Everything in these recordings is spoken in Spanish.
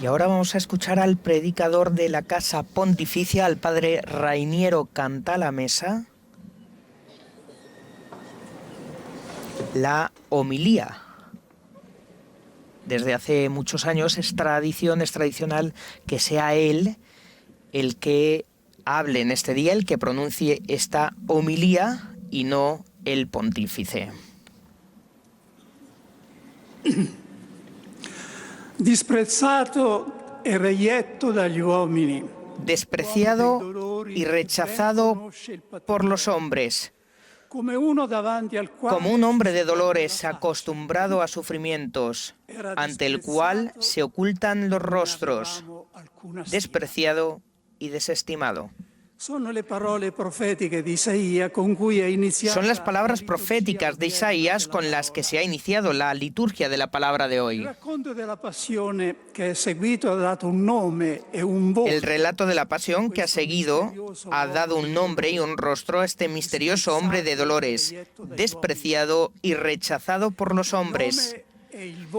Y ahora vamos a escuchar al predicador de la Casa Pontificia, al padre Rainiero Cantalamessa, la homilía. Desde hace muchos años es tradicional que sea él el que hable en este día, el que pronuncie esta homilía y no el pontífice. Despreciado y rechazado por los hombres, como un hombre de dolores acostumbrado a sufrimientos, ante el cual se ocultan los rostros, despreciado y desestimado. Son las palabras proféticas de Isaías con las que se ha iniciado la liturgia de la palabra de hoy. El relato de la pasión que ha seguido ha dado un nombre y un rostro a este misterioso hombre de dolores, despreciado y rechazado por los hombres. El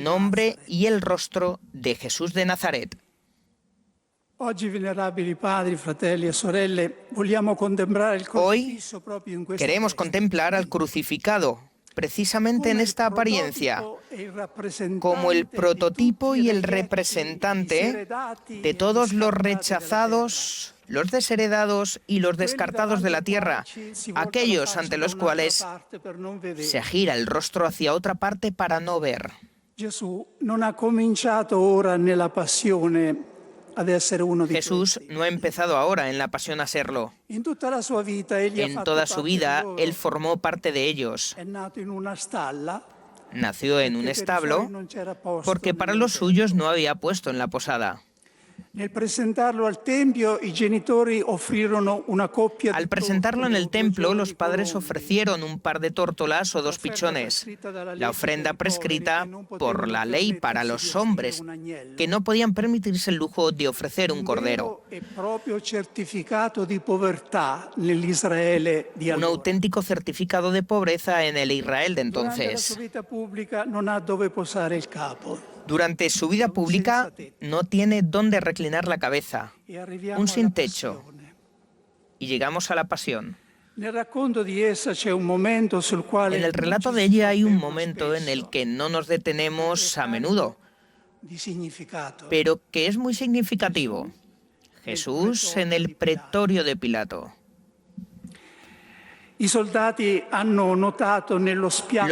nombre y el rostro de Jesús de Nazaret. Hoy queremos contemplar al crucificado, precisamente en esta apariencia, como el prototipo y el representante de todos los rechazados, los desheredados y los descartados de la tierra, aquellos ante los cuales se gira el rostro hacia otra parte para no ver. Jesús no ha empezado ahora en la pasión a serlo. En toda su vida, Él formó parte de ellos. Nació en un establo porque para los suyos no había puesto en la posada. Al presentarlo en el templo, los padres ofrecieron un par de tórtolas o 2 pichones, la ofrenda prescrita por la ley para los hombres, que no podían permitirse el lujo de ofrecer un cordero. Un auténtico certificado de pobreza en el Israel de entonces. Durante su vida pública no tiene dónde reclinar la cabeza, un sin techo. Y llegamos a la pasión. En el relato de ella hay un momento en el que no nos detenemos a menudo, pero que es muy significativo. Jesús en el pretorio de Pilato. Los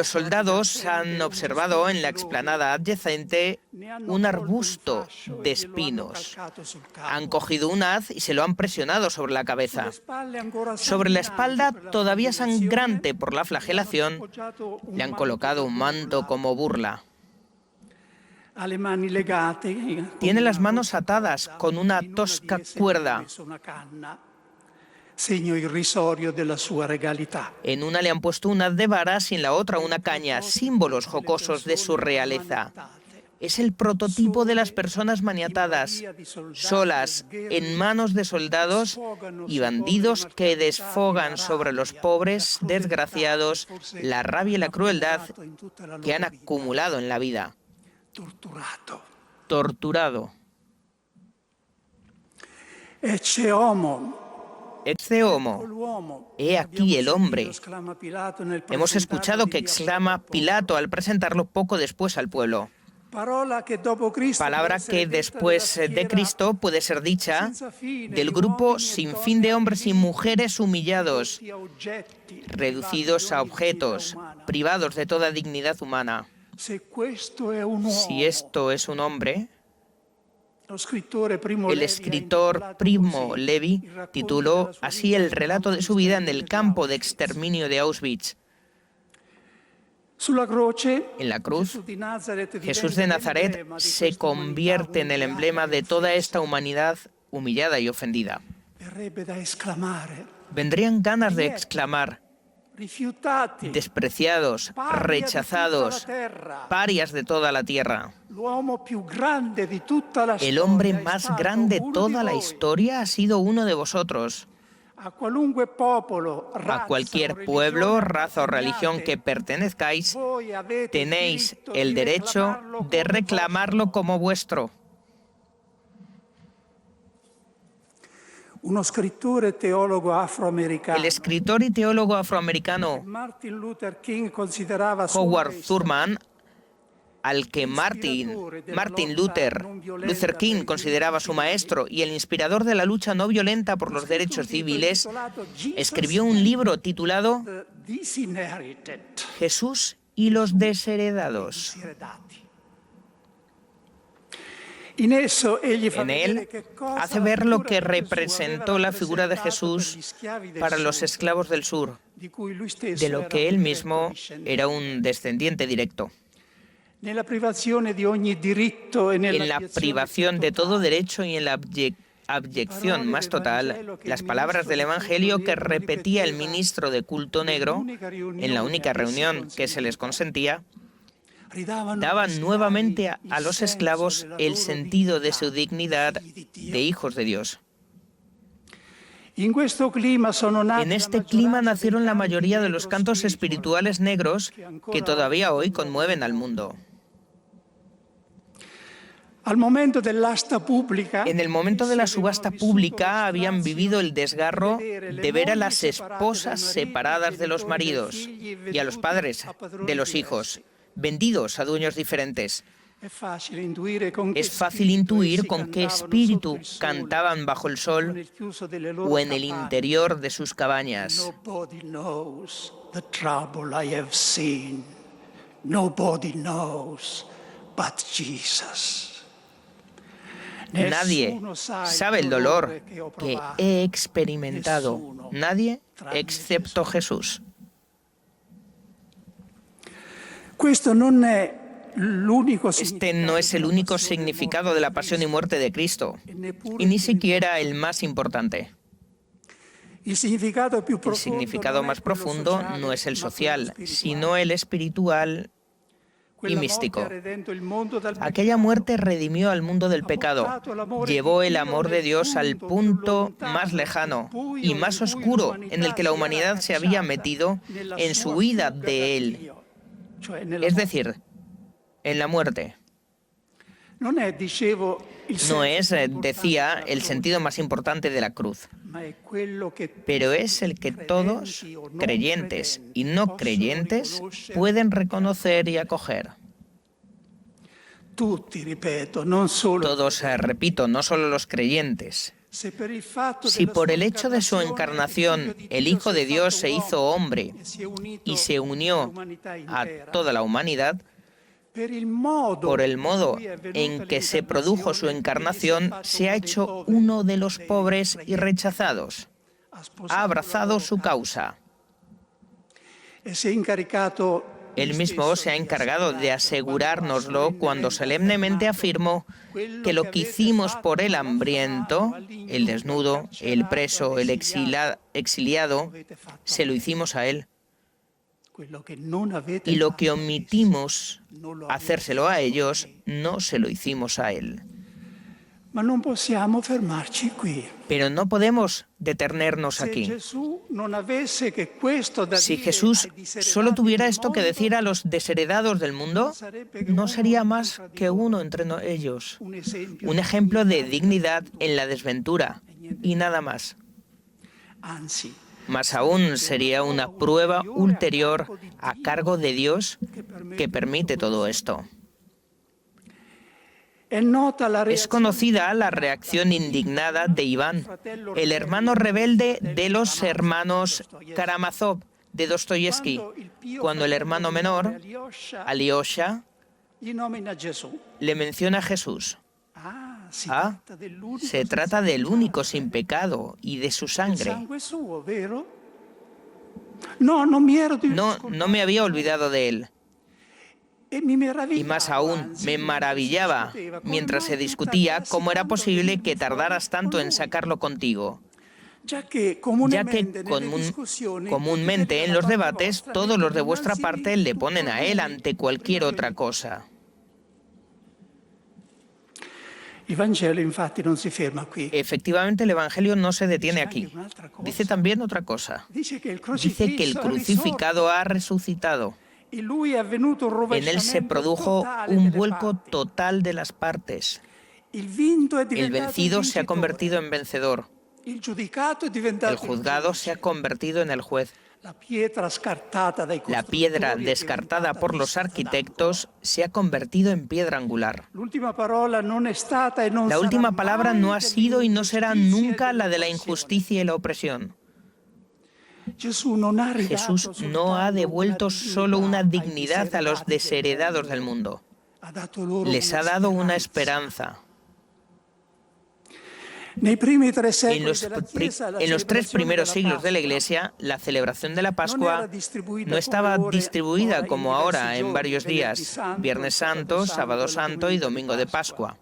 soldados han observado en la explanada adyacente un arbusto de espinos. Han cogido un haz y se lo han presionado sobre la cabeza. Sobre la espalda, todavía sangrante por la flagelación, le han colocado un manto como burla. Tiene las manos atadas con una tosca cuerda. En una le han puesto un haz de varas y en la otra una caña, símbolos jocosos de su realeza. Es el prototipo de las personas maniatadas, solas, en manos de soldados y bandidos que desfogan sobre los pobres, desgraciados, la rabia y la crueldad que han acumulado en la vida. Torturado. Ecce homo, he aquí el hombre. Hemos escuchado que exclama Pilato al presentarlo poco después al pueblo. Palabra que después de Cristo puede ser dicha del grupo sin fin de hombres y mujeres humillados, reducidos a objetos, privados de toda dignidad humana. Si esto es un hombre, el escritor Primo Levi tituló así el relato de su vida en el campo de exterminio de Auschwitz. En la cruz, Jesús de Nazaret se convierte en el emblema de toda esta humanidad humillada y ofendida. Vendrían ganas de exclamar: despreciados, rechazados, parias de toda la tierra. El hombre más grande de toda la historia ha sido uno de vosotros. A cualquier pueblo, raza o religión que pertenezcáis, tenéis el derecho de reclamarlo como vuestro. El escritor y teólogo afroamericano Howard Thurman, al que Martin Luther King consideraba su maestro y el inspirador de la lucha no violenta por los derechos civiles, escribió un libro titulado Jesús y los desheredados. En él hace ver lo que representó la figura de Jesús para los esclavos del sur, de lo que él mismo era un descendiente directo. En la privación de todo derecho y en la abyección más total, las palabras del Evangelio que repetía el ministro de culto negro en la única reunión que se les consentía, daban nuevamente a los esclavos el sentido de su dignidad de hijos de Dios. En este clima nacieron la mayoría de los cantos espirituales negros que todavía hoy conmueven al mundo. En el momento de la subasta pública habían vivido el desgarro de ver a las esposas separadas de los maridos y a los padres de los hijos, vendidos a dueños diferentes. Es fácil intuir con qué espíritu cantaban bajo el sol o en el interior de sus cabañas. Nadie sabe el dolor que he experimentado, nadie excepto Jesús. Este no es el único significado de la pasión y muerte de Cristo, y ni siquiera el más importante. El significado más profundo no es el social, sino el espiritual y místico. Aquella muerte redimió al mundo del pecado, llevó el amor de Dios al punto más lejano y más oscuro en el que la humanidad se había metido en su huida de Él, es decir, en la muerte. No es, decía, el sentido más importante de la cruz, pero es el que todos, creyentes y no creyentes, pueden reconocer y acoger. Todos, repito, no solo los creyentes. Si por el hecho de su encarnación el Hijo de Dios se hizo hombre y se unió a toda la humanidad, por el modo en que se produjo su encarnación, se ha hecho uno de los pobres y rechazados. Ha abrazado su causa. Él mismo se ha encargado de asegurárnoslo cuando solemnemente afirmó que lo que hicimos por el hambriento, el desnudo, el preso, el exiliado, se lo hicimos a él. Y lo que omitimos hacérselo a ellos, no se lo hicimos a él. Pero no podemos detenernos aquí. Si Jesús solo tuviera esto que decir a los desheredados del mundo, no sería más que uno entre ellos, un ejemplo de dignidad en la desventura, y nada más. Más aún, sería una prueba ulterior a cargo de Dios que permite todo esto. Es conocida la reacción indignada de Iván, el hermano rebelde de los hermanos Karamazov de Dostoyevsky, cuando el hermano menor, Alyosha, le menciona a Jesús. Se trata del único sin pecado y de su sangre. No me había olvidado de él. Y más aún, me maravillaba mientras se discutía cómo era posible que tardaras tanto en sacarlo contigo, ya que comúnmente en los debates todos los de vuestra parte le ponen a él ante cualquier otra cosa. Efectivamente, el Evangelio no se detiene aquí. Dice también otra cosa. Dice que el crucificado ha resucitado. En él se produjo un vuelco total de las partes. El vencido se ha convertido en vencedor. El juzgado se ha convertido en el juez. La piedra descartada por los arquitectos se ha convertido en piedra angular. La última palabra no ha sido y no será nunca la de la injusticia y la opresión. Jesús no ha devuelto solo una dignidad a los desheredados del mundo. Les ha dado una esperanza. En los 3 primeros siglos de la Iglesia, la celebración de la Pascua no estaba distribuida como ahora en varios días: Viernes Santo, Sábado Santo y Domingo de Pascua.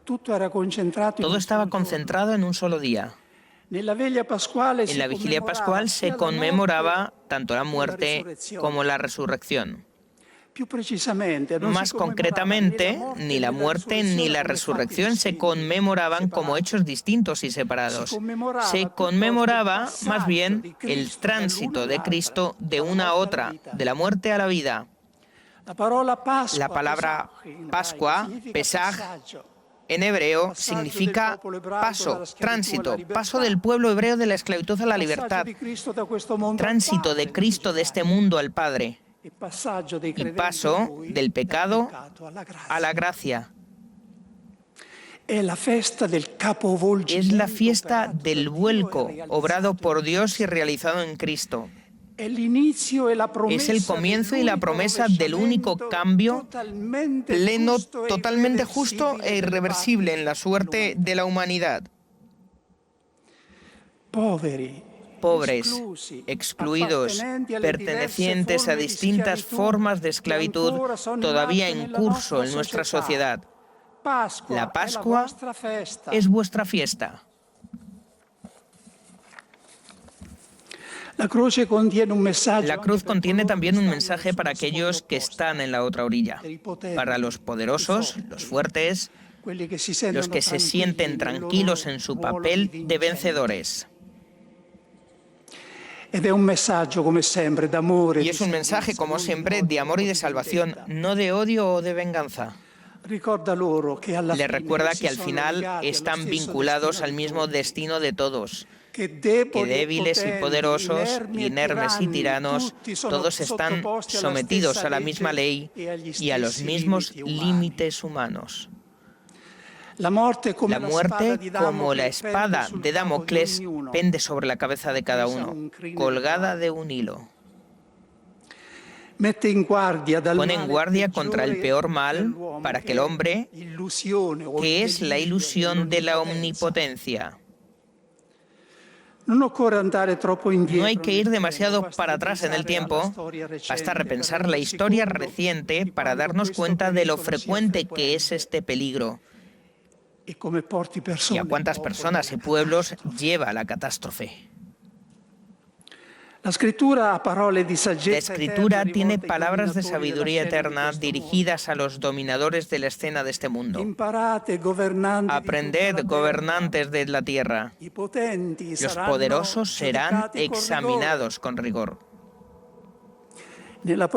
Todo estaba concentrado en un solo día. En la vigilia pascual se conmemoraba tanto la muerte como la resurrección. Más concretamente, ni la muerte ni la resurrección se conmemoraban como hechos distintos y separados. Se conmemoraba más bien el tránsito de Cristo de una a otra, de la muerte a la vida. La palabra Pascua, Pesaj, en hebreo significa paso, tránsito, paso del pueblo hebreo de la esclavitud a la libertad, tránsito de Cristo de este mundo al Padre. Y paso del pecado a la gracia. Es la fiesta del vuelco, obrado por Dios y realizado en Cristo. Es el comienzo y la promesa del único cambio pleno, totalmente justo e irreversible en la suerte de la humanidad. Pobres, excluidos, pertenecientes a distintas formas de esclavitud todavía en curso en nuestra sociedad. La Pascua es vuestra fiesta. La cruz contiene también un mensaje para aquellos que están en la otra orilla, para los poderosos, los fuertes, los que se sienten tranquilos en su papel de vencedores. Y es un mensaje, como siempre, de amor y de salvación, no de odio o de venganza. Les recuerda que al final están vinculados al mismo destino de todos, que débiles y poderosos, inermes y tiranos, todos están sometidos a la misma ley y a los mismos límites humanos. La muerte, como la espada de Damocles, pende sobre la cabeza de cada uno, colgada de un hilo. Pone en guardia contra el peor mal para que el hombre, que es la ilusión de la omnipotencia. No hay que ir demasiado para atrás en el tiempo, basta repensar la historia reciente para darnos cuenta de lo frecuente que es este peligro y a cuántas personas y pueblos lleva a la catástrofe. La Escritura tiene palabras de sabiduría eterna dirigidas a los dominadores de la escena de este mundo. Aprended, gobernantes de la tierra. Los poderosos serán examinados con rigor. En la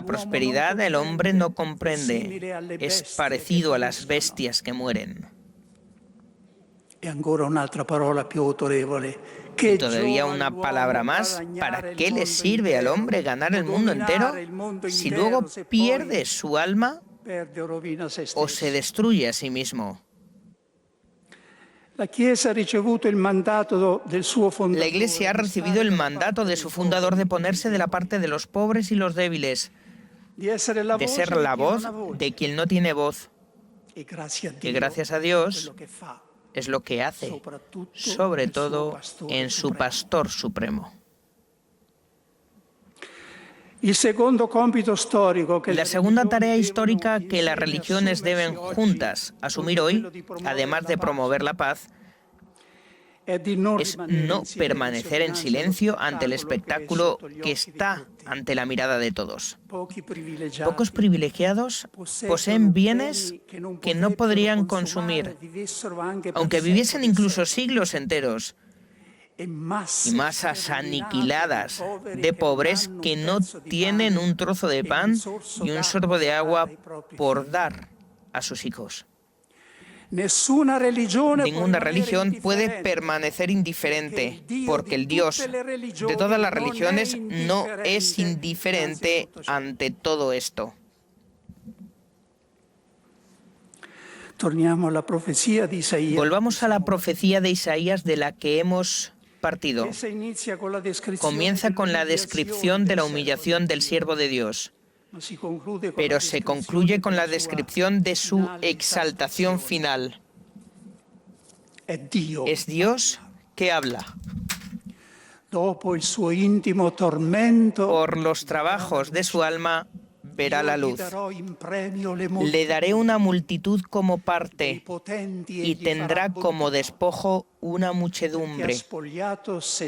prosperidad el hombre no comprende, es parecido a las bestias que mueren. Y todavía una palabra más, ¿para qué le sirve al hombre ganar el mundo entero si luego pierde su alma o se destruye a sí mismo? La Iglesia ha recibido el mandato de su fundador de ponerse de la parte de los pobres y los débiles, de ser la voz de quien no tiene voz, que gracias a Dios es lo que hace, sobre todo en su Pastor Supremo. La segunda tarea histórica que las religiones deben juntas asumir hoy, además de promover la paz, es no permanecer en silencio ante el espectáculo que está ante la mirada de todos. Pocos privilegiados poseen bienes que no podrían consumir, aunque viviesen incluso siglos enteros, y masas aniquiladas de pobres que no tienen un trozo de pan y un sorbo de agua por dar a sus hijos. Ninguna religión puede permanecer indiferente, porque el Dios de todas las religiones no es indiferente ante todo esto. Volvamos a la profecía de Isaías de la que hemos partido. Comienza con la descripción de la humillación del siervo de Dios, pero se concluye con la descripción de su exaltación final. Es Dios que habla. Por los trabajos de su alma verá la luz. Le daré una multitud como parte y tendrá como despojo una muchedumbre,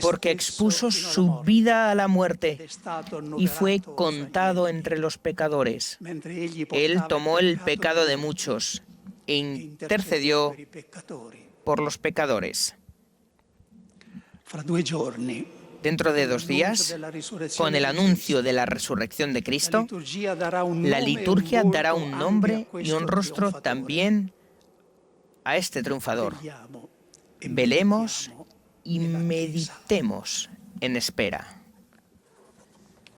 porque expuso su vida a la muerte y fue contado entre los pecadores. Él tomó el pecado de muchos e intercedió por los pecadores. Dentro de 2 días, con el anuncio de la resurrección de Cristo, la liturgia dará un nombre y un rostro también a este triunfador. Velemos y meditemos en espera.